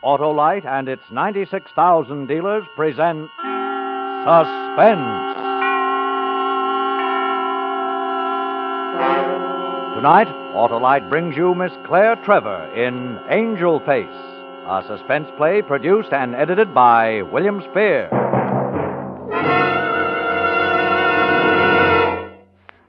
Autolite and its 96,000 dealers present Suspense. Tonight, Autolite brings you Miss Claire Trevor in Angel Face, a suspense play produced and edited by William Spear.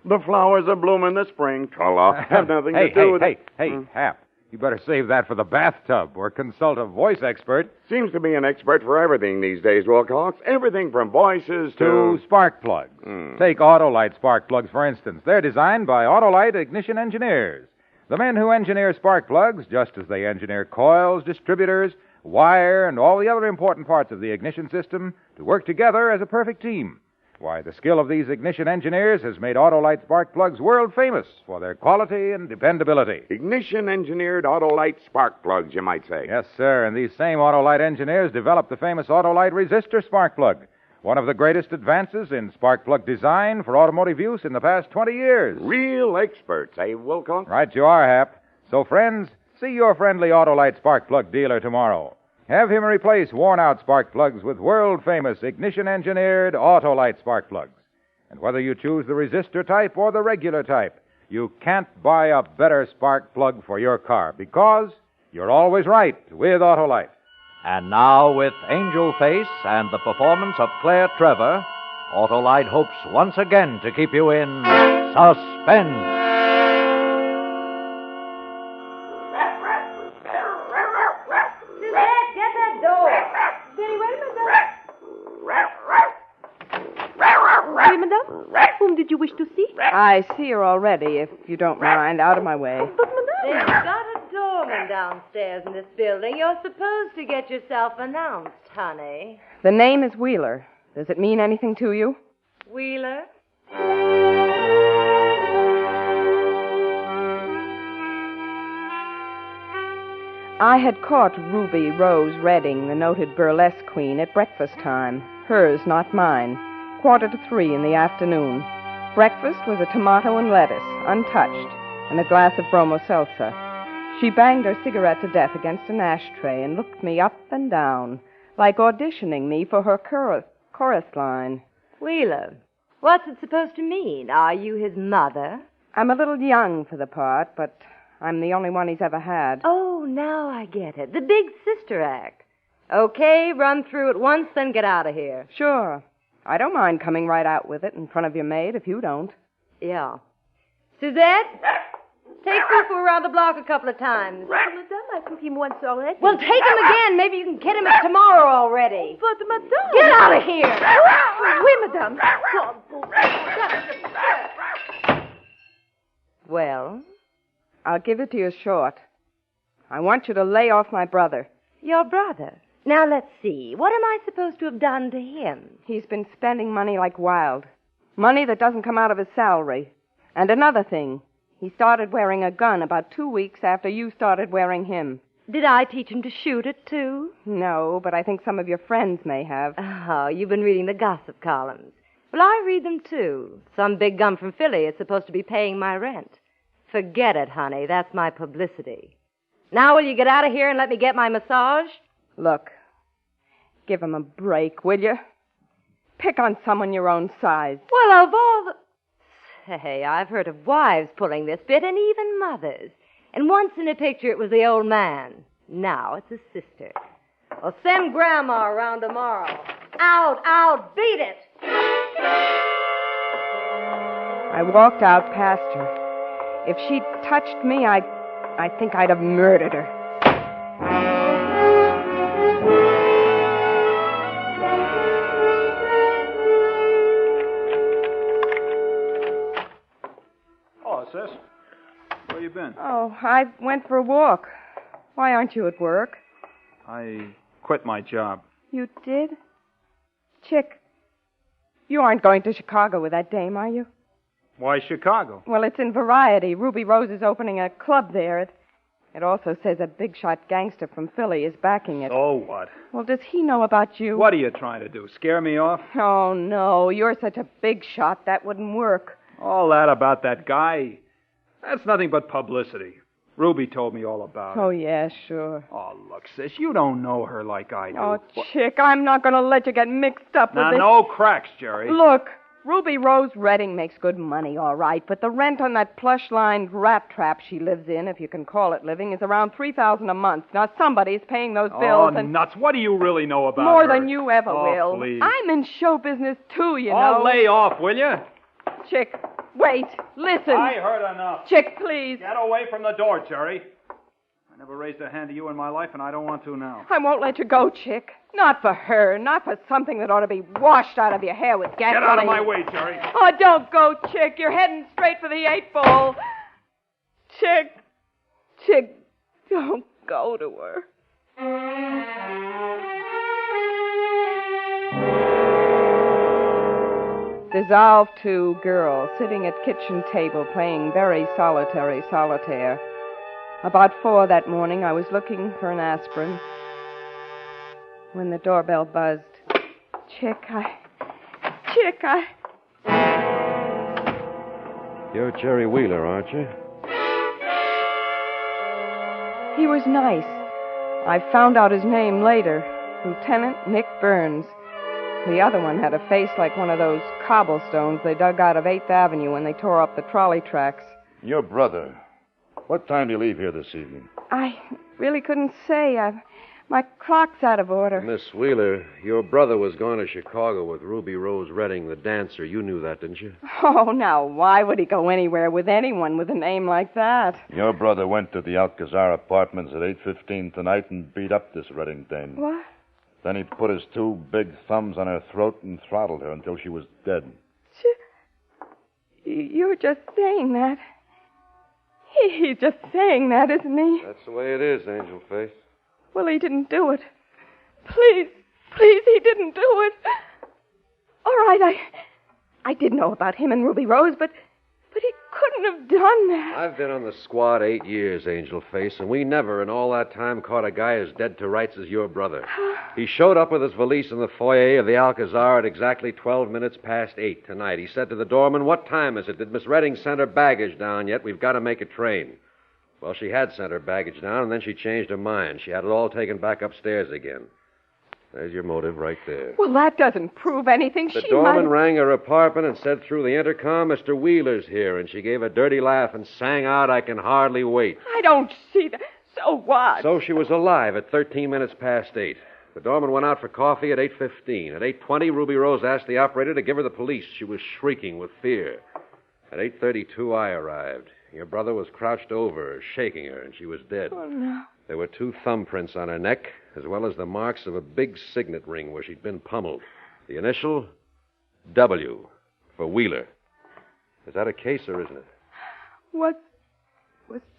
The flowers are blooming in the spring. Tra-la. Have nothing to do with it. Hey, Hap. You better save that for the bathtub or consult a voice expert. Seems to be an expert for everything these days, Wilcox. Everything from voices to spark plugs. Take Autolite spark plugs, for instance. They're designed by Autolite ignition engineers. The men who engineer spark plugs, just as they engineer coils, distributors, wire, and all the other important parts of the ignition system to work together as a perfect team. Why, the skill of these ignition engineers has made Autolite spark plugs world famous for their quality and dependability. Ignition-engineered Autolite spark plugs, you might say. Yes, sir, and these same Autolite engineers developed the famous Autolite resistor spark plug, one of the greatest advances in spark plug design for automotive use in the past 20 years. Real experts, eh, Wilcox? Right you are, Hap. So, friends, see your friendly Autolite spark plug dealer tomorrow. Have him replace worn-out spark plugs with world-famous ignition-engineered Autolite spark plugs. And whether you choose the resistor type or the regular type, you can't buy a better spark plug for your car because you're always right with Autolite. And now, with Angel Face and the performance of Claire Trevor, Autolite hopes once again to keep you in suspense. Whom did you wish to see? I see her already, if you don't mind. Out of my way. But, madame... They've got a doorman downstairs in this building. You're supposed to get yourself announced, honey. The name is Wheeler. Does it mean anything to you? Wheeler? I had caught Ruby Rose Redding, the noted burlesque queen, at breakfast time. Hers, not mine. 2:45 in the afternoon. Breakfast was a tomato and lettuce, untouched, and a glass of bromo seltzer. She banged her cigarette to death against an ashtray and looked me up and down, like auditioning me for her chorus line. Wheeler, what's it supposed to mean? Are you his mother? I'm a little young for the part, but I'm the only one he's ever had. Oh, now I get it. The big sister act. Okay, run through it once, then get out of here. Sure. I don't mind coming right out with it in front of your maid if you don't. Yeah. Suzette, take Fufu around the block a couple of times. Madame, I took him once already. Well, take him again. Maybe you can get him tomorrow already. But, madame... Get out of here! Oui, madame. Well, I'll give it to you short. I want you to lay off my brother. Your brother? Now, let's see. What am I supposed to have done to him? He's been spending money like wild. Money that doesn't come out of his salary. And another thing, he started wearing a gun about 2 weeks after you started wearing him. Did I teach him to shoot it, too? No, but I think some of your friends may have. Oh, you've been reading the gossip columns. Well, I read them, too. Some big gun from Philly is supposed to be paying my rent. Forget it, honey. That's my publicity. Now, will you get out of here and let me get my massage? Look, give him a break, will you? Pick on someone your own size. Well, of all the... Say, I've heard of wives pulling this bit, and even mothers. And once in a picture it was the old man. Now it's a sister. Well, send Grandma around tomorrow. Out, beat it! I walked out past her. If she'd touched me, I think I'd have murdered her. Sis, where you been? Oh, I went for a walk. Why aren't you at work? I quit my job. You did? Chick, you aren't going to Chicago with that dame, are you? Why Chicago? Well, it's in Variety. Ruby Rose is opening a club there. It also says a big-shot gangster from Philly is backing it. So what? Well, does he know about you? What are you trying to do, scare me off? Oh, no, you're such a big shot, that wouldn't work. All that about that guy, that's nothing but publicity. Ruby told me all about it. Oh, yeah, sure. Oh, look, sis, you don't know her like I do. Oh, Chick, I'm not going to let you get mixed up with Now, this. no cracks, Jerry. Look, Ruby Rose Redding makes good money, all right, but the rent on that plush-lined rat trap she lives in, if you can call it living, is around $3,000 a month. Now, somebody's paying those bills. Oh, nuts. What do you really know about More her? than you ever will. Please. I'm in show business, too, you know. Oh, lay off, will you? Chick, wait, listen. I heard enough. Chick, please. Get away from the door, Jerry. I never raised a hand to you in my life, and I don't want to now. I won't let you go, Chick. Not for her. Not for something that ought to be washed out of your hair with gasoline. Get out of my way, Jerry. Oh, don't go, Chick. You're heading straight for the 8-ball. Chick, don't go to her. Dissolved to girl, sitting at kitchen table playing very solitary solitaire. About 4 that morning, I was looking for an aspirin when the doorbell buzzed. Chick, You're Jerry Wheeler, aren't you? He was nice. I found out his name later. Lieutenant Nick Burns. The other one had a face like one of those cobblestones they dug out of 8th Avenue when they tore up the trolley tracks. Your brother. What time do you leave here this evening? I really couldn't say. My clock's out of order. Miss Wheeler, your brother was going to Chicago with Ruby Rose Redding, the dancer. You knew that, didn't you? Oh, now, why would he go anywhere with anyone with a name like that? Your brother went to the Alcazar apartments at 8:15 tonight and beat up this Redding dame. What? Then he put his 2 big thumbs on her throat and throttled her until she was dead. You're just saying that. He's just saying that, isn't he? That's the way it is, Angel Face. Well, he didn't do it. Please, he didn't do it. All right, I did know about him and Ruby Rose, but he couldn't have done that. I've been on the squad 8 years, Angel Face, and we never in all that time caught a guy as dead to rights as your brother. He showed up with his valise in the foyer of the Alcazar at exactly 12 minutes past 8 tonight. He said to the doorman, "What time is it? Did Miss Redding send her baggage down yet? We've got to make a train." Well, she had sent her baggage down, and then she changed her mind. She had it all taken back upstairs again. There's your motive right there. Well, that doesn't prove anything. The doorman rang her apartment and said through the intercom, "Mr. Wheeler's here," and she gave a dirty laugh and sang out, "I can hardly wait." I don't see that. So what? So she was alive at 13 minutes past 8. The doorman went out for coffee at 8:15. At 8:20, Ruby Rose asked the operator to give her the police. She was shrieking with fear. At 8:32, I arrived. Your brother was crouched over her, shaking her, and she was dead. Oh, no. There were 2 thumbprints on her neck, as well as the marks of a big signet ring where she'd been pummeled. The initial, W, for Wheeler. Is that a case, or isn't it? Was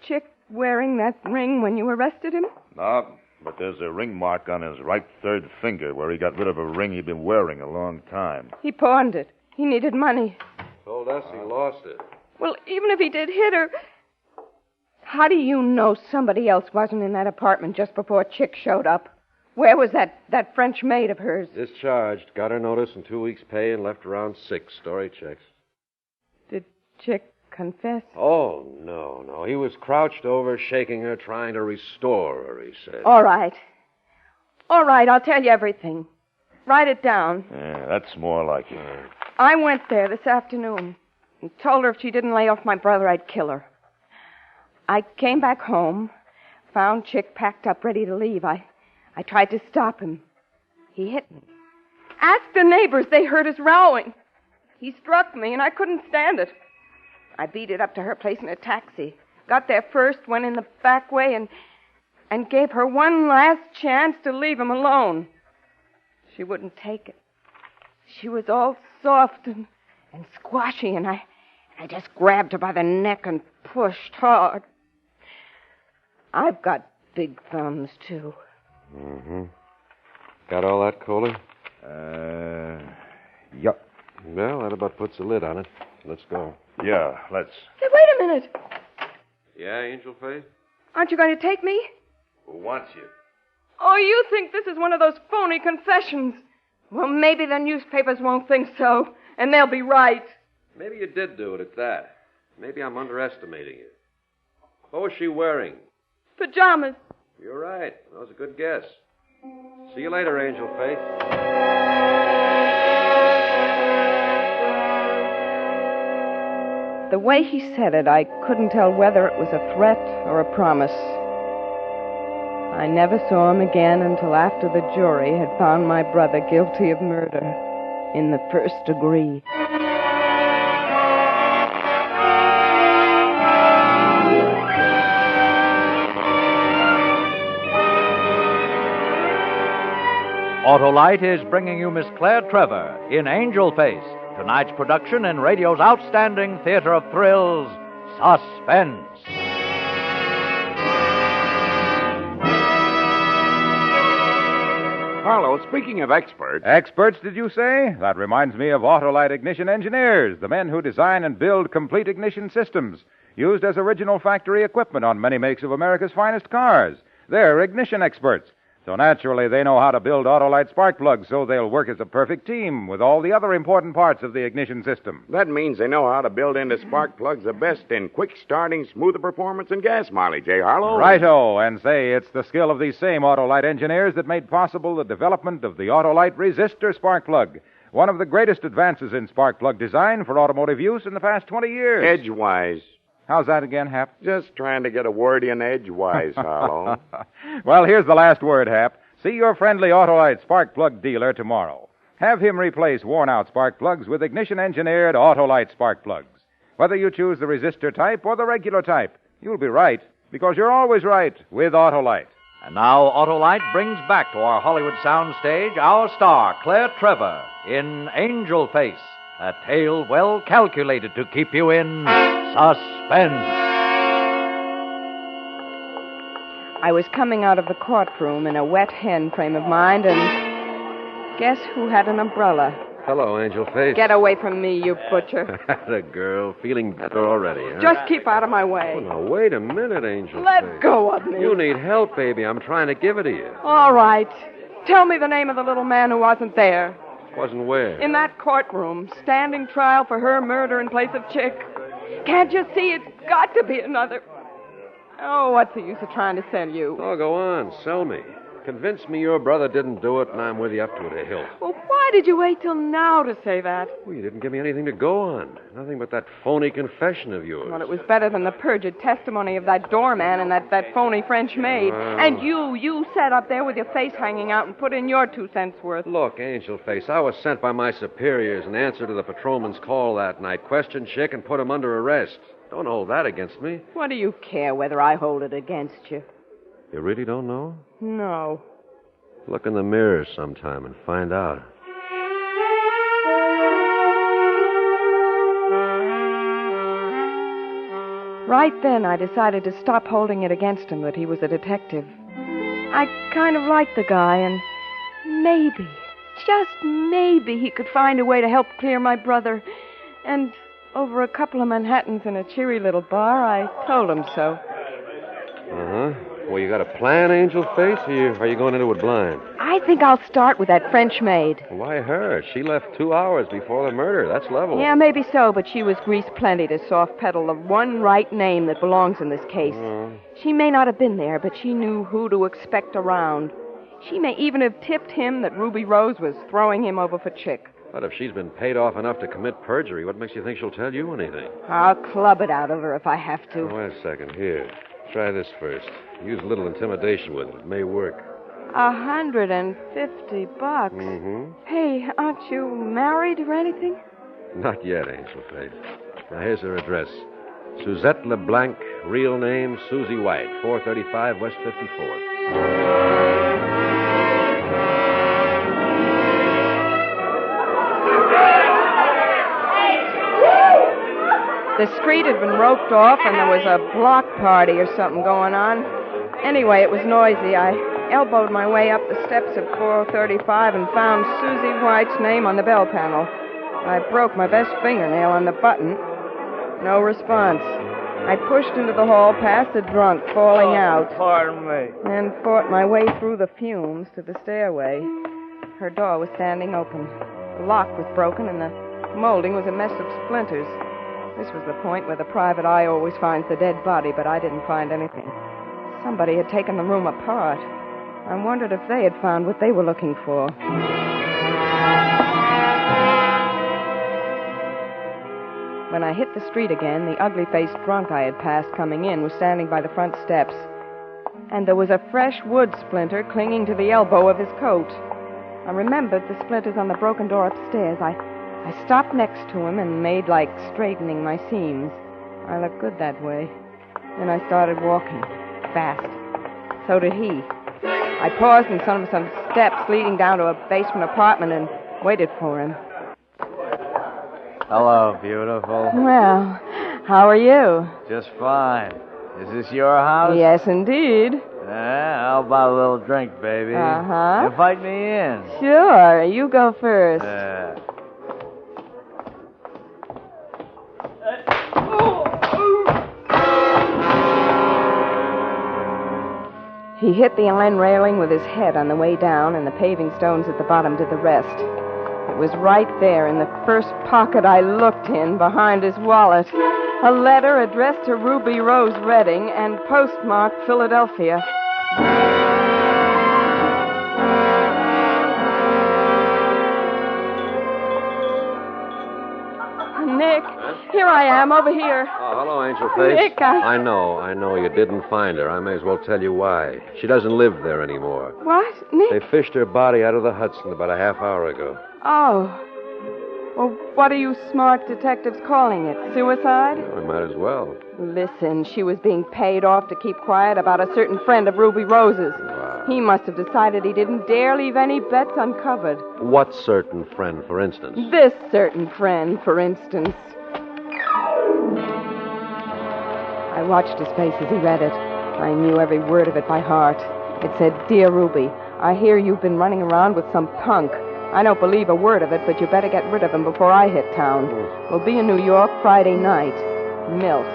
Chick wearing that ring when you arrested him? No, but there's a ring mark on his right third finger where he got rid of a ring he'd been wearing a long time. He pawned it. He needed money. Told us he lost it. Well, even if he did hit her, how do you know somebody else wasn't in that apartment just before Chick showed up? Where was that French maid of hers? Discharged. Got her notice and 2 weeks' pay and left around 6. Story checks. Did Chick confess? Oh, no. He was crouched over, shaking her, trying to restore her, he said. All right, I'll tell you everything. Write it down. Yeah, that's more like it. I went there this afternoon and told her if she didn't lay off my brother, I'd kill her. I came back home, found Chick packed up, ready to leave. I tried to stop him. He hit me. Ask the neighbors. They heard us rowing. He struck me, and I couldn't stand it. I beat it up to her place in a taxi. Got there first, went in the back way, and gave her one last chance to leave him alone. She wouldn't take it. She was all soft and squashy, and I just grabbed her by the neck and pushed hard. I've got big thumbs, too. Mm-hmm. Got all that, Coley? Yup. Well, that about puts a lid on it. Let's go. Yeah, let's. Hey, wait a minute. Yeah, Angel Face? Aren't you going to take me? Who wants you? Oh, you think this is one of those phony confessions. Well, maybe the newspapers won't think so, and they'll be right. Maybe you did do it at that. Maybe I'm underestimating you. What was she wearing? Pajamas. You're right. That was a good guess. See you later, Angel Face. The way he said it, I couldn't tell whether it was a threat or a promise. I never saw him again until after the jury had found my brother guilty of murder in the first degree. Autolite is bringing you Miss Claire Trevor in Angel Face, tonight's production in radio's outstanding theater of thrills, Suspense. Harlow, speaking of experts... Experts, did you say? That reminds me of Autolite ignition engineers, the men who design and build complete ignition systems, used as original factory equipment on many makes of America's finest cars. They're ignition experts. So naturally, they know how to build Autolite spark plugs so they'll work as a perfect team with all the other important parts of the ignition system. That means they know how to build into spark plugs the best in quick starting, smoother performance, and gas mileage, eh, Harlow? Righto, and say it's the skill of these same Autolite engineers that made possible the development of the Autolite resistor spark plug, one of the greatest advances in spark plug design for automotive use in the past 20 years. Edgewise. How's that again, Hap? Just trying to get a word in edgewise, Harlow. Well, here's the last word, Hap. See your friendly Autolite spark plug dealer tomorrow. Have him replace worn-out spark plugs with ignition-engineered Autolite spark plugs. Whether you choose the resistor type or the regular type, you'll be right, because you're always right with Autolite. And now Autolite brings back to our Hollywood soundstage our star, Claire Trevor, in Angel Face, a tale well calculated to keep you in suspense. I was coming out of the courtroom in a wet hen frame of mind, and guess who had an umbrella? Hello, Angel Face. Get away from me, you butcher. The girl, feeling better already, huh? Just keep out of my way. Oh, now, wait a minute, Angel Let Face. go of me. You need help, baby. I'm trying to give it to you. All right. Tell me the name of the little man who wasn't there. Wasn't where? In that courtroom, standing trial for her murder in place of Chick. Can't you see it's got to be another... Oh, what's the use of trying to sell you? Oh, go on. Sell me. Convince me your brother didn't do it, and I'm with you up to the hilt. Well, why did you wait till now to say that? Well, you didn't give me anything to go on. Nothing but that phony confession of yours. Well, it was better than the perjured testimony of that doorman and that phony French maid. And you sat up there with your face hanging out and put in your 2 cents worth. Look, Angel Face, I was sent by my superiors in answer to the patrolman's call that night. Questioned Chick and put him under arrest. Don't hold that against me. What do you care whether I hold it against you? You really don't know? No. Look in the mirror sometime and find out. Right then, I decided to stop holding it against him that he was a detective. I kind of liked the guy, and maybe, just maybe, he could find a way to help clear my brother. And over a couple of Manhattans in a cheery little bar, I told him so. Uh-huh. Well, you got a plan, Angel Face, or are you going into it blind? I think I'll start with that French maid. Why her? She left 2 hours before the murder. That's level. Yeah, maybe so, but she was grease plenty to soft pedal the one right name that belongs in this case. She may not have been there, but she knew who to expect around. She may even have tipped him that Ruby Rose was throwing him over for Chick. But if she's been paid off enough to commit perjury, what makes you think she'll tell you anything? I'll club it out of her if I have to. Oh, wait a second. Here. Try this first. Use a little intimidation with it. It may work. $150. Mm-hmm. Hey, aren't you married or anything? Not yet, Angel Face. Now, here's her address. Suzette LeBlanc, real name Susie White, 435 West 54th. The street had been roped off, and there was a block party or something going on. Anyway, it was noisy. I elbowed my way up the steps of 435 and found Susie White's name on the bell panel. I broke my best fingernail on the button. No response. I pushed into the hall past the drunk falling out. Pardon me. And fought my way through the fumes to the stairway. Her door was standing open. The lock was broken, and the molding was a mess of splinters. This was the point where the private eye always finds the dead body, but I didn't find anything. Somebody had taken the room apart. I wondered if they had found what they were looking for. When I hit the street again, the ugly-faced drunk I had passed coming in was standing by the front steps. And there was a fresh wood splinter clinging to the elbow of his coat. I remembered the splinters on the broken door upstairs. I stopped next to him and made like straightening my seams. I looked good that way. Then I started walking, fast. So did he. I paused in some steps leading down to a basement apartment and waited for him. Hello, beautiful. Well, how are you? Just fine. Is this your house? Yes, indeed. How about a little drink, baby? Uh-huh. Invite me in. Sure. You go first. He hit the iron railing with his head on the way down, and the paving stones at the bottom did the rest. It was right there in the first pocket I looked in, behind his wallet. A letter addressed to Ruby Rose Redding and postmarked Philadelphia. Nick, here I am, over here. Oh, hello, Angel Face. Nick, I know you didn't find her. I may as well tell you why. She doesn't live there anymore. What, Nick? They fished her body out of the Hudson about a half hour ago. Oh. Well, what are you smart detectives calling it? Suicide? Well, we might as well. Listen, she was being paid off to keep quiet about a certain friend of Ruby Rose's. Wow. He must have decided he didn't dare leave any bets uncovered. What certain friend, for instance? This certain friend, for instance. I watched his face as he read it. I knew every word of it by heart. It said, "Dear Ruby, I hear you've been running around with some punk. I don't believe a word of it, but you better get rid of him before I hit town. We'll be in New York Friday night. Milt.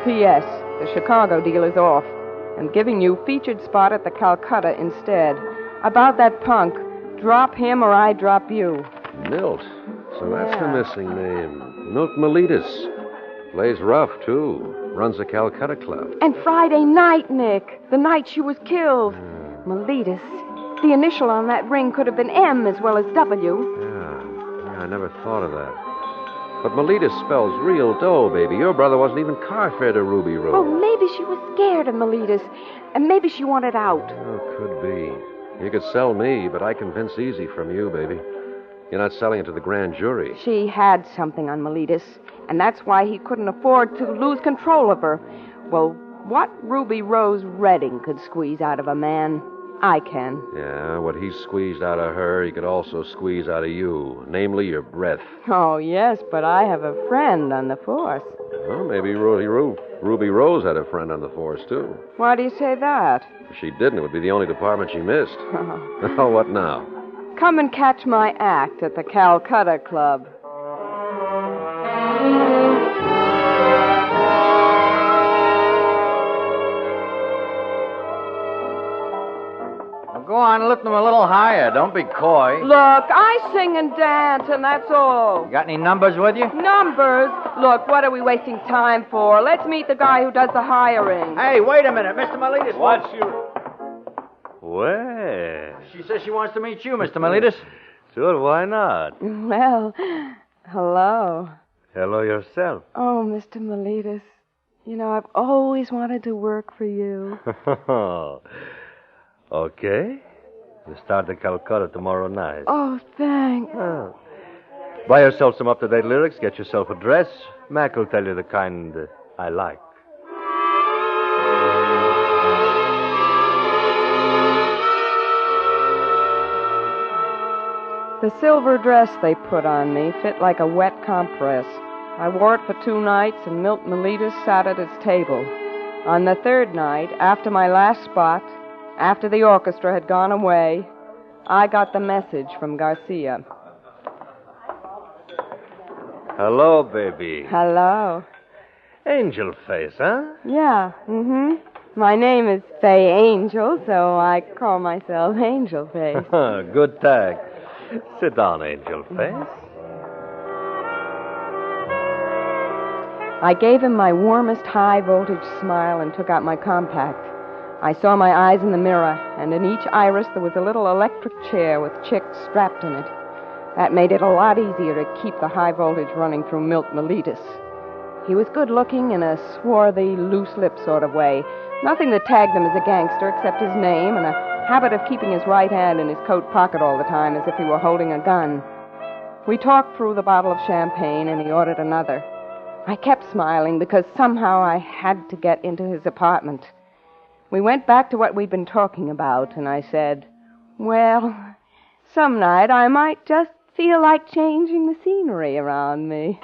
P.S. The Chicago deal is off. I'm giving you featured spot at the Calcutta instead. About that punk, drop him or I drop you." Milt. So that's the missing name. Milt Miletus. Plays rough, too. Runs a Calcutta club. And Friday night, Nick. The night she was killed. Miletus. The initial on that ring could have been M as well as W. Yeah, I never thought of that. But Miletus spells real dough, baby. Your brother wasn't even car fare to Ruby Rose. Oh, maybe she was scared of Miletus, and maybe she wanted out. Oh, could be. You could sell me, but I convince easy from you, baby. You're not selling it to the grand jury. She had something on Miletus, and that's why he couldn't afford to lose control of her. Well, what Ruby Rose Redding could squeeze out of a man, I can. Yeah, what he squeezed out of her, he could also squeeze out of you, namely your breath. Oh, yes, but I have a friend on the force. Well, maybe Ruby Rose had a friend on the force, too. Why do you say that? If she didn't, it would be the only department she missed. Oh, what now? Come and catch my act at the Calcutta Club. Go on, lift them a little higher. Don't be coy. Look, I sing and dance, and that's all. You got any numbers with you? Numbers? Look, what are we wasting time for? Let's meet the guy who does the hiring. Hey, wait a minute, Mr. Miletus. What's your... Well... She says she wants to meet you, Mr. Miletus. Sure, why not? Well, hello. Hello yourself. Oh, Mr. Miletus. You know, I've always wanted to work for you. Okay. You start the Calcutta tomorrow night. Oh, thanks. Buy yourself some up-to-date lyrics, get yourself a dress. Mac will tell you the kind I like. The silver dress they put on me fit like a wet compress. I wore it for 2 nights, and Milt Miletus sat at its table. On the 3rd night, after my last spot, after the orchestra had gone away, I got the message from Garcia. Hello, baby. Hello. Angel face, huh? Yeah, My name is Fay Angel, so I call myself Angel Face. Good tag. Sit down, Angel face. I gave him my warmest high-voltage smile and took out my compact. I saw my eyes in the mirror, and in each iris there was a little electric chair with chicks strapped in it. That made it a lot easier to keep the high voltage running through Milt Miletus. He was good-looking in a swarthy, loose-lipped sort of way. Nothing that tagged him as a gangster except his name and a habit of keeping his right hand in his coat pocket all the time as if he were holding a gun. We talked through the bottle of champagne, and he ordered another. I kept smiling because somehow I had to get into his apartment. We went back to what we'd been talking about, and I said, well, some night I might just feel like changing the scenery around me.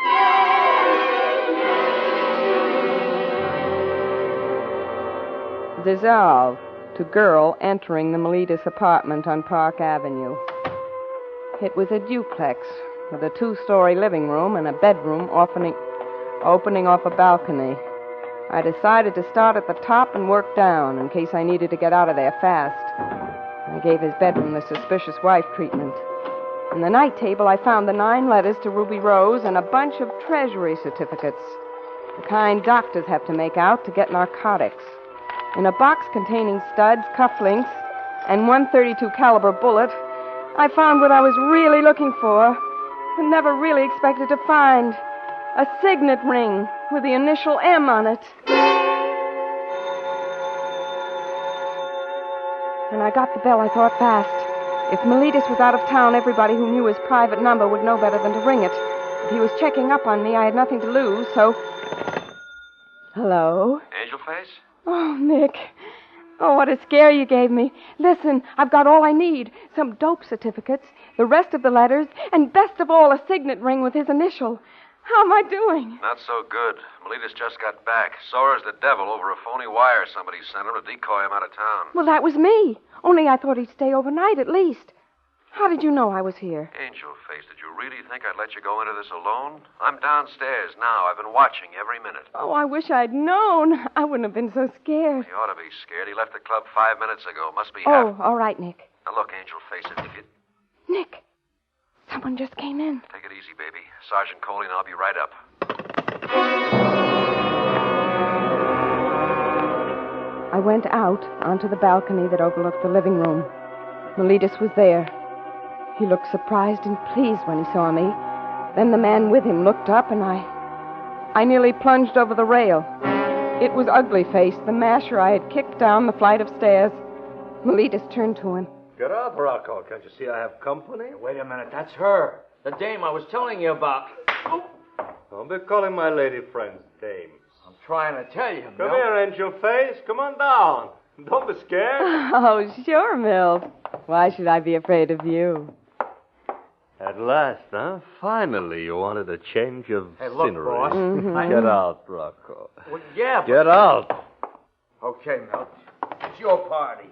Dissolve to girl entering the Miletus apartment on Park Avenue. It was a duplex with a 2-story living room and a bedroom opening off a balcony. I decided to start at the top and work down in case I needed to get out of there fast. I gave his bedroom the suspicious wife treatment. In the night table, I found the 9 letters to Ruby Rose and a bunch of treasury certificates, the kind doctors have to make out to get narcotics. In a box containing studs, cufflinks, and .132 caliber bullet, I found what I was really looking for, but never really expected to find. A signet ring with the initial M on it. When I got the bell, I thought fast. If Miletus was out of town, everybody who knew his private number would know better than to ring it. If he was checking up on me, I had nothing to lose, so... Hello? Angel Face? Oh, Nick. Oh, what a scare you gave me. Listen, I've got all I need. Some dope certificates, the rest of the letters, and best of all, a signet ring with his initial. How am I doing? Not so good. Miletus just got back. Sore as the devil over a phony wire somebody sent him to decoy him out of town. Well, that was me. Only I thought he'd stay overnight at least. How did you know I was here? Angel Face, did you really think I'd let you go into this alone? I'm downstairs now. I've been watching every minute. Oh, I wish I'd known. I wouldn't have been so scared. You ought to be scared. He left the club 5 minutes ago. Must be Oh, all right, Nick. Now, look, Angel Face, if you... Nick, someone just came in. Take it easy, baby. Sergeant Coley and I'll be right up. I went out onto the balcony that overlooked the living room. Miletus was there. He looked surprised and pleased when he saw me. Then the man with him looked up, and I nearly plunged over the rail. It was Ugly Face, the masher I had kicked down the flight of stairs. Miletus turned to him. Get up, Rocco. Can't you see I have company? Wait a minute. That's her. The dame I was telling you about. Oh. Don't be calling my lady friends dames. I'm trying to tell you, Come Milt. here, Angel Face. Come on down. Don't be scared. Oh, sure, Milt. Why should I be afraid of you? At last, huh? Finally, you wanted a change of look, scenery. boss. Mm-hmm. Get out, Rocco. Well, yeah, but... Get out. Okay, Milt. It's your party.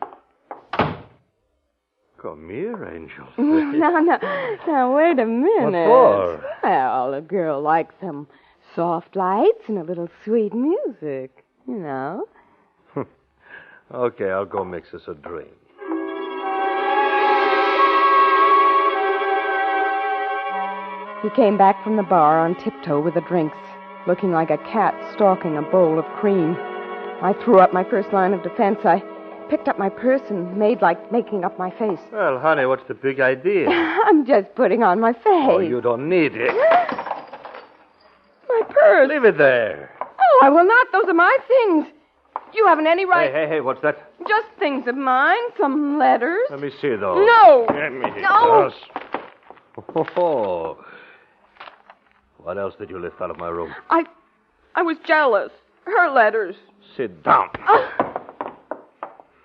Come here, Angel. Now, wait a minute. What for? Well, a girl likes some soft lights and a little sweet music, you know. Okay, I'll go mix us a drink. He came back from the bar on tiptoe with the drinks, looking like a cat stalking a bowl of cream. I threw up my first line of defense. I picked up my purse and made like making up my face. Well, honey, what's the big idea? I'm just putting on my face. Oh, you don't need it. My purse. Leave it there. Oh, I will not. Those are my things. You haven't any right... Hey, what's that? Just things of mine. Some letters. Let me see those. No. Let me No. Oh. What else did you lift out of my room? I was jealous. Her letters. Sit down.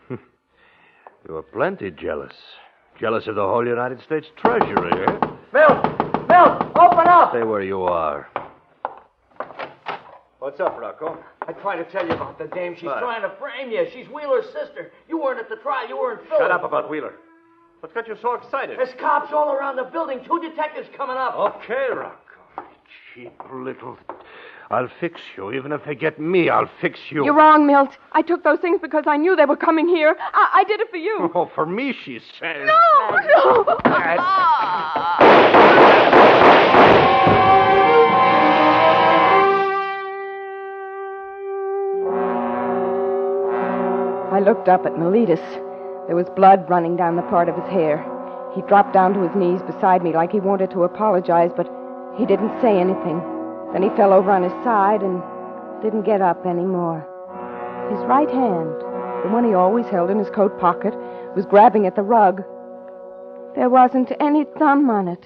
You were plenty jealous. Jealous of the whole United States Treasury, eh? Milt, open up! Stay where you are. What's up, Rocco? I tried to tell you about the dame. She's What? trying to frame you. She's Wheeler's sister. You weren't at the trial. You were in Philly. Shut up about Wheeler. What's got you so excited? There's cops all around the building. 2 detectives coming up. Okay, Rocco. Cheap little... I'll fix you. Even if they get me, I'll fix you. You're wrong, Milt. I took those things because I knew they were coming here. I did it for you. Oh, for me, she says. No! looked up at Miletus. There was blood running down the part of his hair. He dropped down to his knees beside me like he wanted to apologize, but he didn't say anything. Then he fell over on his side and didn't get up anymore. His right hand, the one he always held in his coat pocket, was grabbing at the rug. There wasn't any thumb on it.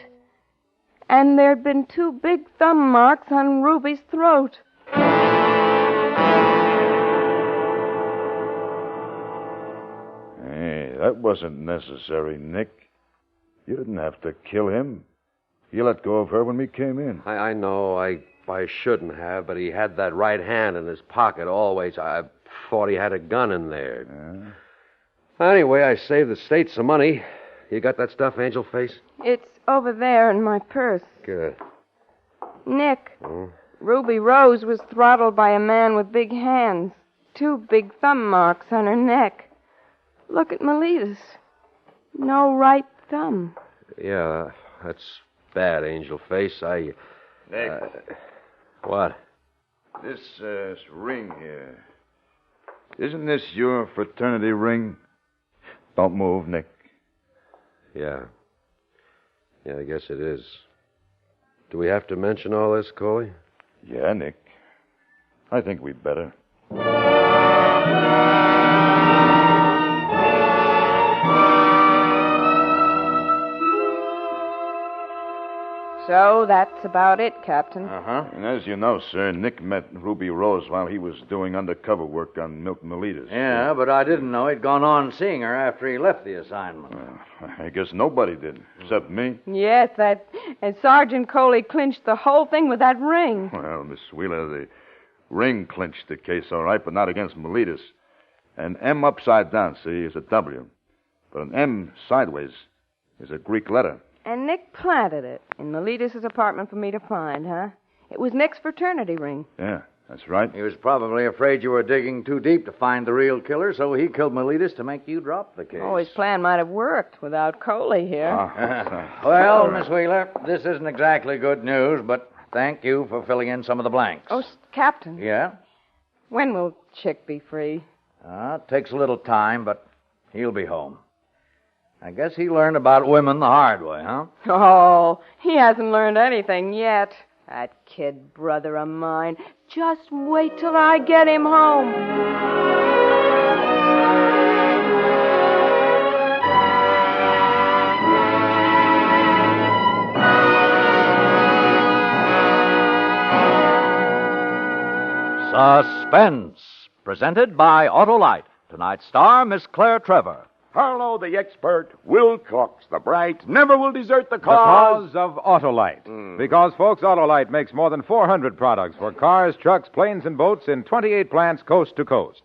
And there'd been 2 big thumb marks on Ruby's throat. Hey, that wasn't necessary, Nick. You didn't have to kill him. You let go of her when we came in. I know. I shouldn't have, but he had that right hand in his pocket always. I thought he had a gun in there. Yeah. Anyway, I saved the state some money. You got that stuff, Angel Face? It's over there in my purse. Good. Nick, Ruby Rose was throttled by a man with big hands. 2 big thumb marks on her neck. Look at Miletus. No right thumb. Yeah, that's bad, Angel Face. Nick. What? This ring here. Isn't this your fraternity ring? Don't move, Nick. Yeah. Yeah, I guess it is. Do we have to mention all this, Coley? Yeah, Nick. I think we'd better. So that's about it, Captain. And as you know, sir, Nick met Ruby Rose while he was doing undercover work on Milton Miletus. Yeah, but I didn't know he'd gone on seeing her after he left the assignment. I guess nobody did, except me. Yes, and Sergeant Coley clinched the whole thing with that ring. Well, Miss Wheeler, the ring clinched the case all right, but not against Miletus. An M upside down, see, is a W. But an M sideways is a Greek letter. And Nick planted it in Miletus' apartment for me to find, huh? It was Nick's fraternity ring. Yeah, that's right. He was probably afraid you were digging too deep to find the real killer, so he killed Miletus to make you drop the case. Oh, his plan might have worked without Coley here. Well, Miss Wheeler, this isn't exactly good news, but thank you for filling in some of the blanks. Oh, Captain. Yeah? When will Chick be free? It takes a little time, but he'll be home. I guess he learned about women the hard way, huh? Oh, he hasn't learned anything yet. That kid brother of mine. Just wait till I get him home. Suspense, presented by Autolite. Tonight's star, Miss Claire Trevor. Harlow, the expert, Wilcox, the bright, never will desert the The cause. cause of Autolite. Because, folks, Autolite makes more than 400 products for cars, trucks, planes, and boats in 28 plants coast to coast.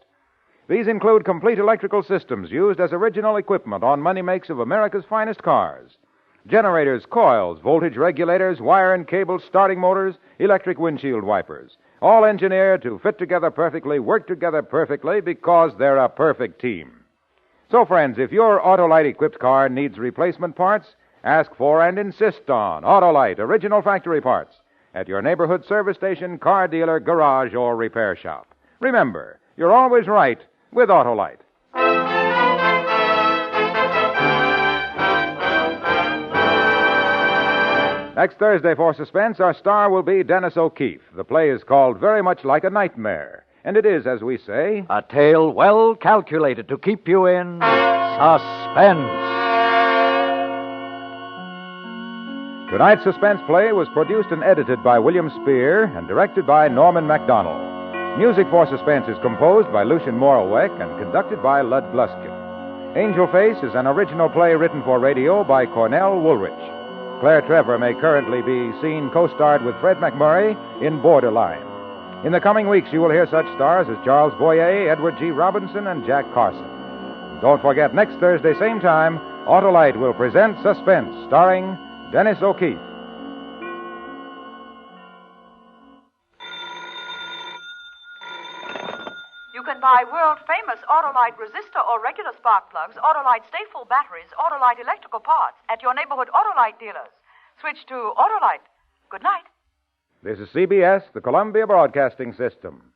These include complete electrical systems used as original equipment on many makes of America's finest cars. Generators, coils, voltage regulators, wire and cable starting motors, electric windshield wipers. All engineered to fit together perfectly, work together perfectly, because they're a perfect team. So, friends, if your Autolite-equipped car needs replacement parts, ask for and insist on Autolite original factory parts at your neighborhood service station, car dealer, garage, or repair shop. Remember, you're always right with Autolite. Next Thursday for Suspense, our star will be Dennis O'Keefe. The play is called Very Much Like a Nightmare. And it is, as we say, A tale well calculated to keep you in suspense. Tonight's suspense play was produced and edited by William Spear and directed by Norman MacDonald. Music for Suspense is composed by Lucien Moraweck and conducted by Lud Gluskin. Angel Face is an original play written for radio by Cornell Woolrich. Claire Trevor may currently be seen co-starred with Fred McMurray in Borderline. In the coming weeks, you will hear such stars as Charles Boyer, Edward G. Robinson, and Jack Carson. Don't forget, next Thursday, same time, Autolite will present Suspense, starring Dennis O'Keefe. You can buy world-famous Autolite resistor or regular spark plugs, Autolite stay-full batteries, Autolite electrical parts at your neighborhood Autolite dealers. Switch to Autolite. Good night. This is CBS, the Columbia Broadcasting System.